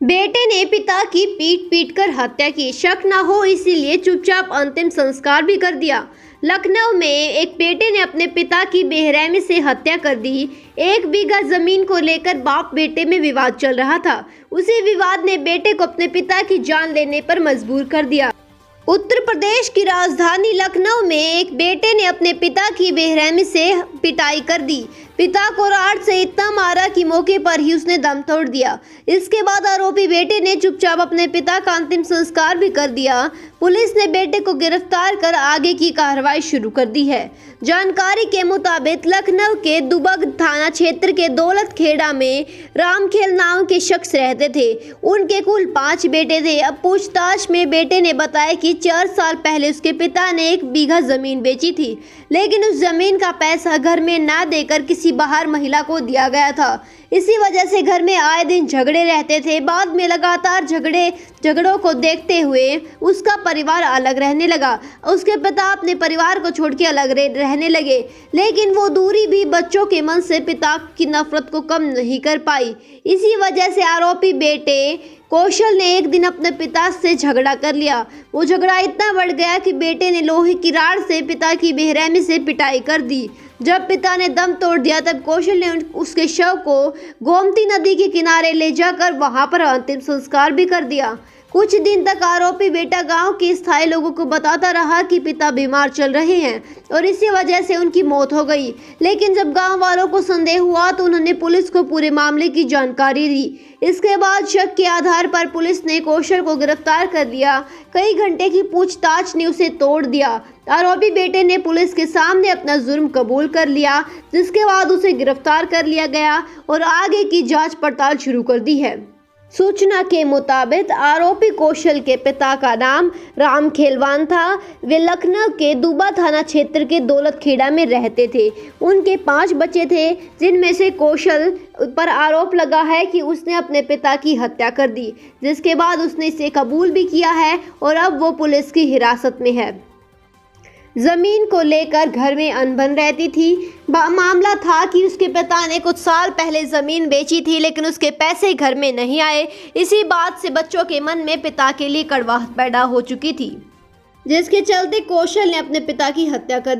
बेटे ने पिता की पीट पीट कर हत्या की, शक न हो इसीलिए चुपचाप अंतिम संस्कार भी कर दिया। लखनऊ में एक बेटे ने अपने पिता की बेरहमी से हत्या कर दी। 1 बीघा जमीन को लेकर बाप बेटे में विवाद चल रहा था। उसी विवाद ने बेटे को अपने पिता की जान लेने पर मजबूर कर दिया। उत्तर प्रदेश की राजधानी लखनऊ में एक बेटे ने अपने पिता की बेरहमी से पिटाई कर दी। पिता को राड से इतना मारा कि मौके पर ही उसने दम तोड़ दिया। इसके बाद आरोपी बेटे ने चुपचाप अपने पिता का अंतिम संस्कार भी कर दिया। पुलिस ने बेटे को गिरफ्तार कर आगे की कार्रवाई शुरू कर दी है। जानकारी के मुताबिक लखनऊ के दुबग थाना क्षेत्र के दौलत खेड़ा में रामखेल नाम के शख्स रहते थे। उनके कुल 5 बेटे थे। अब पूछताछ में बेटे ने बताया कि 4 साल पहले उसके पिता ने 1 बीघा जमीन बेची थी, लेकिन उस जमीन का पैसा घर में ना देकर किसी बाहर महिला को दिया गया था। इसी वजह से घर में आए दिन झगड़े रहते थे। बाद में लगातार झगड़ों को देखते हुए उसका परिवार अलग रहने लगा। उसके पिता अपने परिवार को छोड़ के अलग रहने लगे, लेकिन वो दूरी भी बच्चों के मन से पिता की नफरत को कम नहीं कर पाई। इसी वजह से आरोपी बेटे कौशल ने एक दिन अपने पिता से झगड़ा कर लिया। वो झगड़ा इतना बढ़ गया कि बेटे ने लोहे की राड से पिता की बेरहमी से पिटाई कर दी। जब पिता ने दम तोड़ दिया तब कौशल ने उसके शव को गोमती नदी के किनारे ले जाकर वहां पर अंतिम संस्कार भी कर दिया। कुछ दिन तक आरोपी बेटा गांव के स्थायी लोगों को बताता रहा कि पिता बीमार चल रहे हैं और इसी वजह से उनकी मौत हो गई। लेकिन जब गांव वालों को संदेह हुआ तो उन्होंने पुलिस को पूरे मामले की जानकारी दी। इसके बाद शक के आधार पर पुलिस ने कौशल को गिरफ्तार कर लिया। कई घंटे की पूछताछ ने उसे तोड़ दिया। आरोपी बेटे ने पुलिस के सामने अपना जुर्म कबूल कर लिया, जिसके बाद उसे गिरफ्तार कर लिया गया और आगे की जांच पड़ताल शुरू कर दी है। सूचना के मुताबिक आरोपी कौशल के पिता का नाम राम खेलवान था। वे लखनऊ के दुबा थाना क्षेत्र के दौलत खेड़ा में रहते थे। उनके 5 बच्चे थे, जिनमें से कौशल पर आरोप लगा है कि उसने अपने पिता की हत्या कर दी, जिसके बाद उसने इसे कबूल भी किया है और अब वो पुलिस की हिरासत में है। जमीन को लेकर घर में अनबन रहती थी। मामला था कि उसके पिता ने कुछ साल पहले जमीन बेची थी, लेकिन उसके पैसे घर में नहीं आए। इसी बात से बच्चों के मन में पिता के लिए कड़वाहट पैदा हो चुकी थी, जिसके चलते कौशल ने अपने पिता की हत्या कर दी।